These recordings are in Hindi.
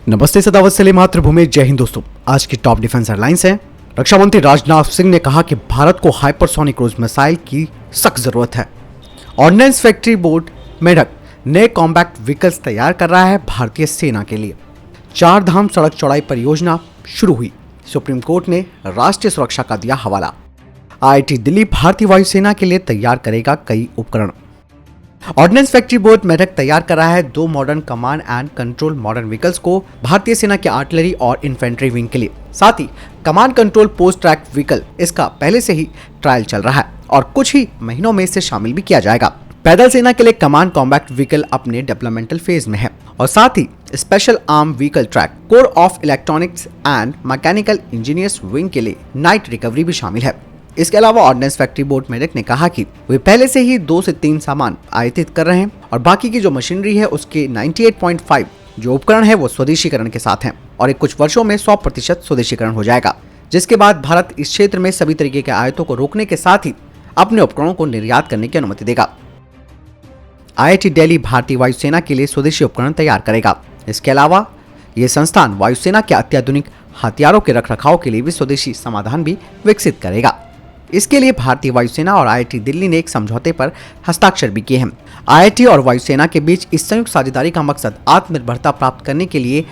नमस्ते, सदावत सलीम, मातृभूमि, जय हिंद। दोस्तों, आज की टॉप डिफेंस हेडलाइंस हैं। रक्षा मंत्री राजनाथ सिंह ने कहा कि भारत को हाइपरसोनिक क्रूज मिसाइल की सख्त जरूरत है। ऑर्डिनेंस फैक्ट्री बोर्ड मेढक नए कॉम्बैक्ट व्हीकल्स तैयार कर रहा है भारतीय सेना के लिए। 4 धाम सड़क चौड़ाई परियोजना शुरू हुई। सुप्रीम कोर्ट ने राष्ट्रीय सुरक्षा का दिया हवाला। IIT दिल्ली भारतीय वायुसेना के लिए तैयार करेगा कई उपकरण। ऑर्डिनेंस फैक्ट्री बोर्ड मेढक तैयार कर रहा है 2 modern command and control modern vehicles को भारतीय सेना के आर्टिलरी और इन्फेंट्री विंग के लिए। साथ ही command control post track vehicle, इसका पहले से ही ट्रायल चल रहा है और कुछ ही महीनों में इसे शामिल भी किया जाएगा। पैदल सेना के लिए कमांड कॉम्बैक्ट व्हीकल अपने डेवलपमेंटल फेज में है और साथ ही special arm vehicle track corps of electronics and mechanical engineers wing के लिए नाइट रिकवरी भी शामिल है। इसके अलावा ऑर्डिनेंस फैक्ट्री बोर्ड मेढक ने कहा कि वे पहले से ही 2 से 3 सामान आयातित कर रहे हैं और बाकी की जो मशीनरी है उसके 98.5 जो उपकरण है वो स्वदेशीकरण के साथ हैं और एक कुछ वर्षों में 100% स्वदेशीकरण हो जाएगा, जिसके बाद भारत इस क्षेत्र में सभी तरीके के आयातों को रोकने के साथ ही अपने उपकरणों को निर्यात करने की अनुमति देगा। IIT दिल्ली भारतीय वायुसेना के लिए स्वदेशी उपकरण तैयार करेगा। इसके अलावा ये संस्थान वायुसेना के अत्याधुनिक हथियारों के रखरखाव के लिए भी स्वदेशी समाधान भी विकसित करेगा। इसके लिए भारतीय वायुसेना और IIT दिल्ली ने एक समझौते पर हस्ताक्षर भी किए हैं। IIT और वायुसेना के बीच इस संयुक्त साझेदारी का मकसद आत्मनिर्भरता प्राप्त करने के लिए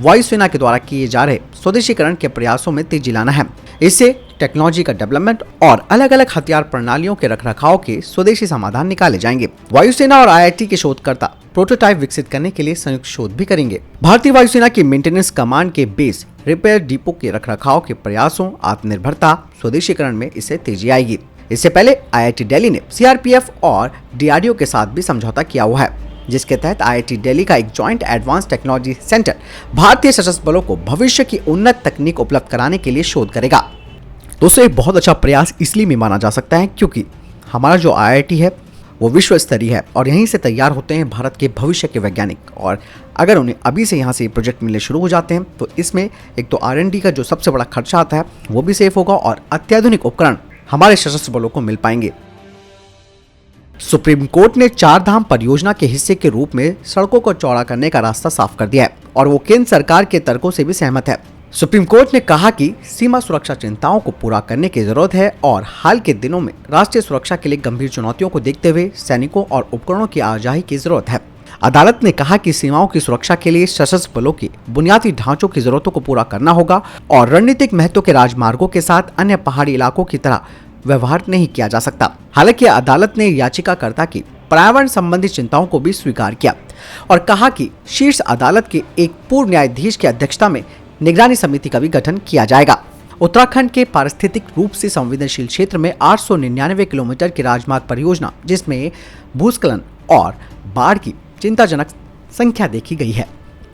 वायुसेना के द्वारा किए जा रहे स्वदेशीकरण के प्रयासों में तेजी लाना है। इससे टेक्नोलॉजी का डेवलपमेंट और अलग अलग हथियार प्रणालियों के रखरखाव के स्वदेशी समाधान निकाले जाएंगे। वायुसेना और IIT के शोधकर्ता प्रोटोटाइप विकसित करने के लिए संयुक्त शोध भी करेंगे। भारतीय वायुसेना की मेंटेनेंस कमांड के बेस रिपेयर डिपो के रखरखाव के प्रयासों, आत्मनिर्भरता, स्वदेशीकरण में इससे तेजी आएगी। इससे पहले IIT दिल्ली ने CRPF और DRDO के साथ भी समझौता किया हुआ है, जिसके तहत IIT दिल्ली का एक जॉइंट एडवांस टेक्नोलॉजी सेंटर भारतीय सशस्त्र बलों को भविष्य की उन्नत तकनीक उपलब्ध कराने के लिए शोध करेगा। दोस्तों, एक बहुत अच्छा प्रयास इसलिए भी माना जा सकता है क्योंकि हमारा जो IIT है वो विश्व स्तरीय है और यहीं से तैयार होते हैं भारत के भविष्य के वैज्ञानिक। और अगर उन्हें अभी से यहाँ से प्रोजेक्ट मिलने शुरू हो जाते हैं तो इसमें एक तो R&D का जो सबसे बड़ा खर्चा आता है वो भी सेफ होगा और अत्याधुनिक उपकरण हमारे सशस्त्र बलों को मिल पाएंगे। सुप्रीम कोर्ट ने 4 धाम परियोजना के हिस्से के रूप में सड़कों को चौड़ा करने का रास्ता साफ कर दिया है और वो केंद्र सरकार के तर्कों से भी सहमत है। सुप्रीम कोर्ट ने कहा कि सीमा सुरक्षा चिंताओं को पूरा करने की जरूरत है और हाल के दिनों में राष्ट्रीय सुरक्षा के लिए गंभीर चुनौतियों को देखते हुए सैनिकों और उपकरणों की आवाजाही की जरूरत है। अदालत ने कहा कि सीमाओं की सुरक्षा के लिए सशस्त्र बलों के बुनियादी ढांचों की जरूरतों को पूरा करना होगा और रणनीतिक महत्व के राजमार्गों के साथ अन्य पहाड़ी इलाकों की तरह व्यवहार नहीं किया जा सकता। हालांकि अदालत ने याचिकाकर्ता की पर्यावरण संबंधी चिंताओं को भी स्वीकार किया और कहा कि शीर्ष अदालत के एक पूर्व न्यायाधीश की अध्यक्षता में निगरानी समिति का भी गठन किया जाएगा। उत्तराखंड के पारिस्थितिक रूप से संवेदनशील क्षेत्र में 899 किलोमीटर की राजमार्ग परियोजना, जिसमें भूस्खलन और बाढ़ की चिंताजनक संख्या देखी गई है।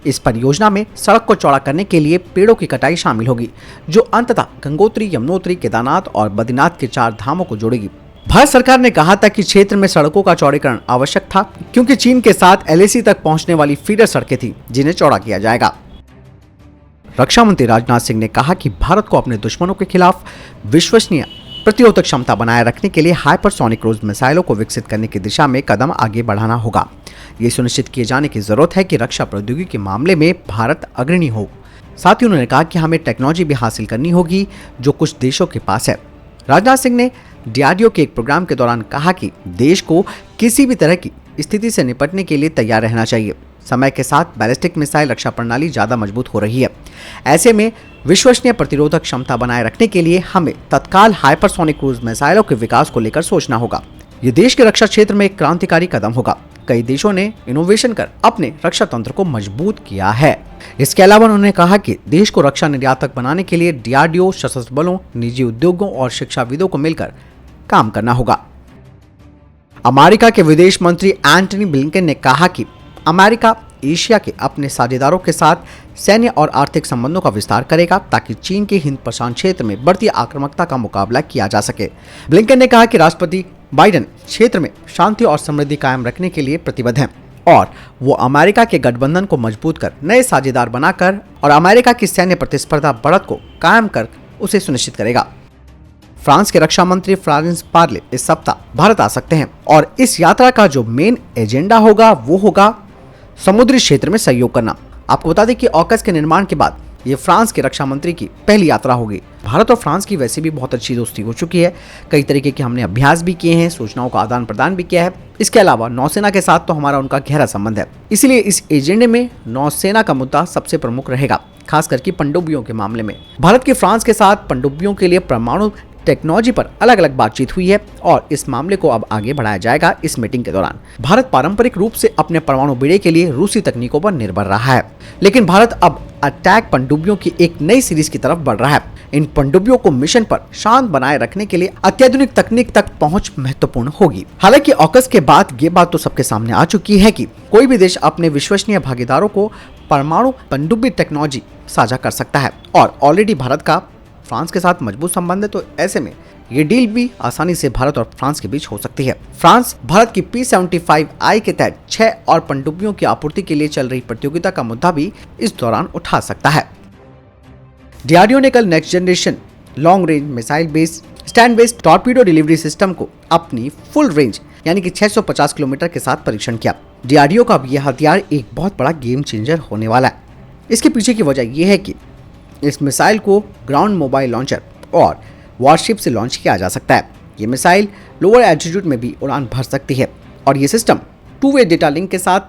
इस परियोजना में सड़क को चौड़ा करने के लिए पेड़ों की कटाई शामिल होगी, जो अंततः गंगोत्री, यमुनोत्री, केदारनाथ और बद्रीनाथ के 4 धामों को जोड़ेगी। भारत सरकार ने कहा था कि क्षेत्र में सड़कों का चौड़ीकरण आवश्यक था क्योंकि चीन के साथ LAC तक पहुंचने वाली फीडर सड़कें थी जिन्हें चौड़ा किया जाएगा। रक्षा मंत्री राजनाथ सिंह ने कहा कि भारत को अपने दुश्मनों के खिलाफ विश्वसनीय प्रतिरोधक क्षमता बनाए रखने के लिए हाइपरसोनिक क्रूज मिसाइलों को विकसित करने की दिशा में कदम आगे बढ़ाना होगा। ये सुनिश्चित किए जाने की जरूरत है कि रक्षा प्रौद्योगिकी के मामले में भारत अग्रणी हो। साथ ही उन्होंने कहा कि हमें टेक्नोलॉजी भी हासिल करनी होगी जो कुछ देशों के पास है। राजनाथ सिंह ने DRDO के एक प्रोग्राम के दौरान कहा कि देश को किसी भी तरह की स्थिति से निपटने के लिए तैयार रहना चाहिए। समय के साथ बैलिस्टिक मिसाइल रक्षा प्रणाली ज्यादा मजबूत हो रही है। ऐसे में विश्वसनीय प्रतिरोधक क्षमता बनाए रखने के लिए हमें तत्काल हाइपरसोनिक क्रूज मिसाइलों के विकास को लेकर सोचना होगा। ये देश के रक्षा क्षेत्र में एक क्रांतिकारी कदम होगा। कई देशों ने इनोवेशन कर अपने रक्षा तंत्र को मजबूत किया है। इसके अलावा उन्होंने कहा कि देश को रक्षा निर्यातक बनाने के लिए DRDO, सशस्त्र बलों, निजी उद्योगों और शिक्षाविदों को मिलकर काम करना होगा। अमेरिका के विदेश मंत्री एंटनी ब्लिंकन ने कहा कि अमेरिका एशिया के अपने साझेदारों के साथ सैन्य और आर्थिक संबंधों का विस्तार करेगा ताकि चीन के हिंद प्रशांत क्षेत्र में बढ़ती आक्रामकता का मुकाबला किया जा सके। ब्लिंकन ने कहा कि राष्ट्रपति बाइडेन क्षेत्र में शांति और समृद्धि कायम रखने के लिए प्रतिबद्ध हैं और वो अमेरिका के गठबंधन को मजबूत कर नए साझेदार बनाकर और अमेरिका की सैन्य प्रतिस्पर्धा बढ़त को कायम कर उसे सुनिश्चित करेगा। फ्रांस के रक्षा मंत्री फ्लोरेंस पार्ले इस सप्ताह भारत आ सकते हैं और इस यात्रा का जो मेन एजेंडा होगा वो होगा समुद्री क्षेत्र में सहयोग करना। आपको बता दें कि ऑकस के निर्माण के बाद ये फ्रांस के रक्षा मंत्री की पहली यात्रा होगी। भारत और फ्रांस की वैसे भी बहुत अच्छी दोस्ती हो चुकी है, कई तरीके के हमने अभ्यास भी किए हैं, सूचनाओं का आदान प्रदान भी किया है। इसके अलावा नौसेना के साथ तो हमारा उनका गहरा संबंध है, इसीलिए इस एजेंडे में नौसेना का मुद्दा सबसे प्रमुख रहेगा, खास करके पनडुब्बियों के मामले में। भारत के फ्रांस के साथ पनडुब्बियों के लिए परमाणु टेक्नोलॉजी पर अलग अलग बातचीत हुई है और इस मामले को अब आगे बढ़ाया जाएगा। इस मीटिंग के दौरान भारत पारंपरिक रूप से अपने परमाणु बेड़े के लिए रूसी तकनीकों पर निर्भर रहा है, लेकिन भारत अब अटैक पनडुब्बियों की एक नई सीरीज की तरफ बढ़ रहा है। इन पनडुब्बियों को मिशन पर शांत बनाए रखने के लिए अत्याधुनिक तकनीक तक पहुंच महत्वपूर्ण होगी। हालांकि ऑकस के बाद ये बात तो सबके सामने आ चुकी है कि कोई भी देश अपने विश्वसनीय भागीदारों को परमाणु पनडुब्बी टेक्नोलॉजी साझा कर सकता है और ऑलरेडी भारत का फ्रांस के साथ मजबूत संबंध है, तो ऐसे में ये डील भी आसानी से भारत और फ्रांस के बीच हो सकती है। फ्रांस भारत की P-75I के तहत 6 और पनडुब्बियों की आपूर्ति के लिए चल रही प्रतियोगिता का मुद्दा भी इस दौरान उठा सकता है। डीआरडीओ ने कल next generation long range missile based stand based torpedo delivery system को अपनी फुल रेंज यानी कि 650 किलोमीटर के साथ परीक्षण किया। डीआरडीओ का यह हथियार एक बहुत बड़ा गेम चेंजर होने वाला है। इसके पीछे की वजह यह है कि इस मिसाइल को ग्राउंड मोबाइल लॉन्चर और वॉरशिप से लॉन्च किया जा सकता है। ये मिसाइल लोअर एल्टीट्यूड में भी उड़ान भर सकती है और ये सिस्टम 2-वे डेटा लिंक के साथ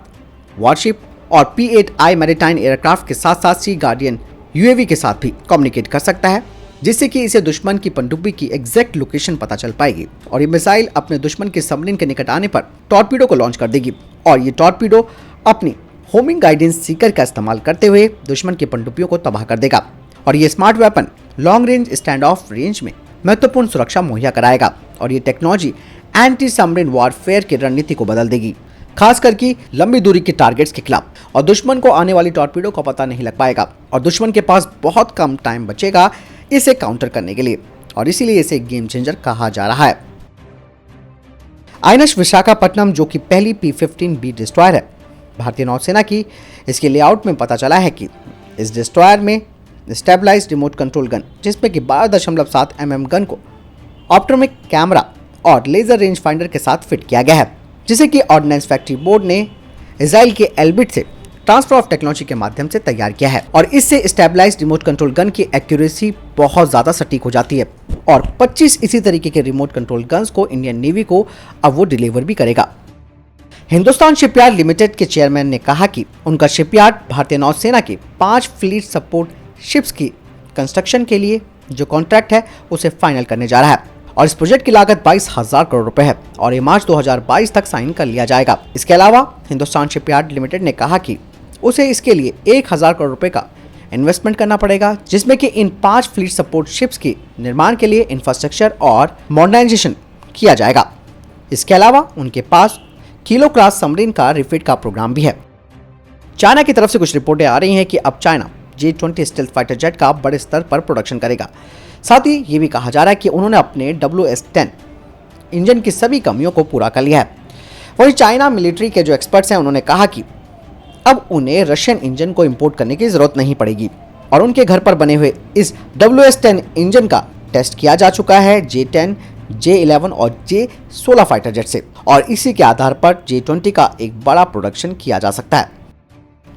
वॉरशिप और P-8I मैरीटाइम एयरक्राफ्ट के साथ साथ सी गार्डियन यूएवी के साथ भी कम्युनिकेट कर सकता है, जिससे कि इसे दुश्मन की पनडुब्बी की एग्जैक्ट लोकेशन पता चल पाएगी और ये मिसाइल अपने दुश्मन के सबमरीन के निकट आने पर टॉर्पीडो को लॉन्च कर देगी और ये टॉर्पीडो अपनी होमिंग गाइडेंस सीकर का इस्तेमाल करते हुए दुश्मन की पनडुब्बियों को तबाह कर देगा और ये smart weapon long range stand of range में महत्वपूर्ण सुरक्षा मुहैया कराएगा और ये टेक्नोलॉजी एंटी सबमरीन वॉरफेयर की रणनीति को बदल देगी, खास करके लंबी दूरी के टारगेट्स के खिलाफ। और दुश्मन को आने वाली टॉर्पीडो का पता नहीं लग पाएगा और दुश्मन के पास बहुत कम टाइम बचेगा इसे काउंटर करने के लिए और इसीलिए इसे गेम चेंजर कहा जा रहा है। आईएनएस विशाखापट्टनम जो कि पहली P-15B डिस्ट्रॉयर है भारतीय नौसेना की, इसके लेआउट में पता चला है कि इस डिस्ट्रॉयर में स्टेबलाइज्ड रिमोट कंट्रोल गन जिसमें कि 12.7 mm गन को ऑप्टोमिक कैमरा और लेजर रेंज फाइंडर के साथ फिट किया गया है, जिसे कि ऑर्डिनेंस फैक्ट्री बोर्ड ने इजराइल के एल्बिट से ट्रांसफर ऑफ टेक्नोलॉजी के माध्यम से तैयार किया है और इससे स्टेबलाइज्ड रिमोट कंट्रोल गन की एक्यूरेसी बहुत ज्यादा सटीक हो जाती है और 25 इसी तरीके के रिमोट कंट्रोल गन्स को इंडियन नेवी को अब वो डिलीवर भी करेगा। हिंदुस्तान शिपयार्ड लिमिटेड के चेयरमैन ने कहा कि उनका शिपयार्ड भारतीय नौसेना के 5 फ्लीट सपोर्ट शिप्स की कंस्ट्रक्शन के लिए जो कॉन्ट्रैक्ट है उसे फाइनल करने जा रहा है और इस प्रोजेक्ट की लागत 22,000 करोड़ रुपए है और ये मार्च 2022 तक साइन कर लिया जाएगा। इसके अलावा हिंदुस्तान शिपयार्ड लिमिटेड ने कहा कि उसे इसके लिए 1,000 करोड़ रुपए का इन्वेस्टमेंट करना पड़ेगा, जिसमें कि इन 5 फ्लीट सपोर्ट शिप्स के निर्माण के लिए इंफ्रास्ट्रक्चर और मॉडर्नाइजेशन किया जाएगा। इसके अलावा उनके पास किलो क्लास सबमरीन का रिफिट का प्रोग्राम भी है। चाइना की तरफ से कुछ रिपोर्टें आ रही हैं कि अब China J-20 stealth fighter jet का बड़े स्तर पर प्रोडक्शन करेगा। साथ ही ये भी कहा जा रहा है कि उन्होंने अपने WS-10 इंजन की सभी कमियों को पूरा कर लिया है। वहीं चाइना मिलिट्री के जो एक्सपर्ट्स हैं उन्होंने कहा कि अब उन्हें रशियन इंजन को इंपोर्ट करने की जरूरत नहीं पड़ेगी और उनके घर पर बने हुए इस WS-10 इंजन का टेस्ट किया जा चुका है J-10, J-11 और J-16 फाइटर जेट से और इसी के आधार पर J-20 का एक बड़ा प्रोडक्शन किया जा सकता है।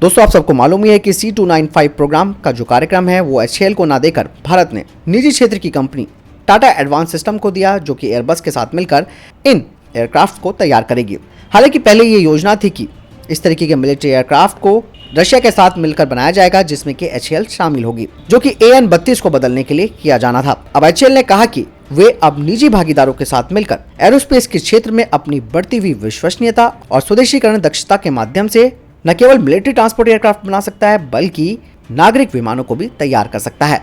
दोस्तों, आप सबको मालूम ही है कि C295 प्रोग्राम का जो कार्यक्रम है वो HAL को ना देकर भारत ने निजी क्षेत्र की कंपनी टाटा एडवांस सिस्टम को दिया, जो कि एयरबस के साथ मिलकर इन एयरक्राफ्ट को तैयार करेगी। हालांकि पहले ये योजना थी कि इस तरीके के मिलिट्री एयरक्राफ्ट को रशिया के साथ मिलकर बनाया जाएगा, जिसमें कि HAL शामिल होगी, जो कि AN-32 को बदलने के लिए किया जाना था। अब HAL ने कहा कि वे अब निजी भागीदारों के साथ मिलकर एरोस्पेस के क्षेत्र में अपनी बढ़ती हुई विश्वसनीयता और स्वदेशीकरण दक्षता के माध्यम से न केवल मिलिट्री ट्रांसपोर्ट एयरक्राफ्ट बना सकता है बल्कि नागरिक विमानों को भी तैयार कर सकता है।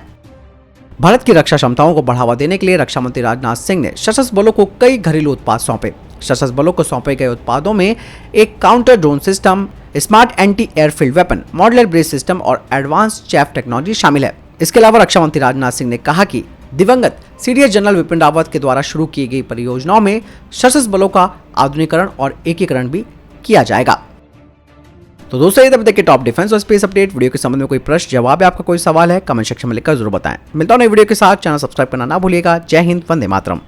भारत की रक्षा क्षमताओं को बढ़ावा देने के लिए रक्षा मंत्री राजनाथ सिंह ने सशस्त्र बलों को कई घरेलू उत्पाद सौंपे। सशस्त्र बलों को सौंपे गए उत्पादों में एक counter drone system, smart anti airfield weapon, modular brace system और एडवांस चैफ टेक्नोलॉजी शामिल है। इसके अलावा रक्षा मंत्री राजनाथ सिंह ने कहा कि दिवंगत सीडीएस जनरल विपिन रावत के द्वारा शुरू की गई परियोजनाओं में सशस्त्र बलों का आधुनिकीकरण और एकीकरण भी किया जाएगा। तो दोस्तों, ये तब तक के टॉप डिफेंस और स्पेस अपडेट। वीडियो के संबंध में कोई प्रश्न जवाब है, आपका कोई सवाल है, कमेंट सेक्शन में लिखकर जरूर बताएं। मिलता हूं नई वीडियो के साथ। चैनल सब्सक्राइब करना ना भूलिएगा। जय हिंद, वंदे मातरम।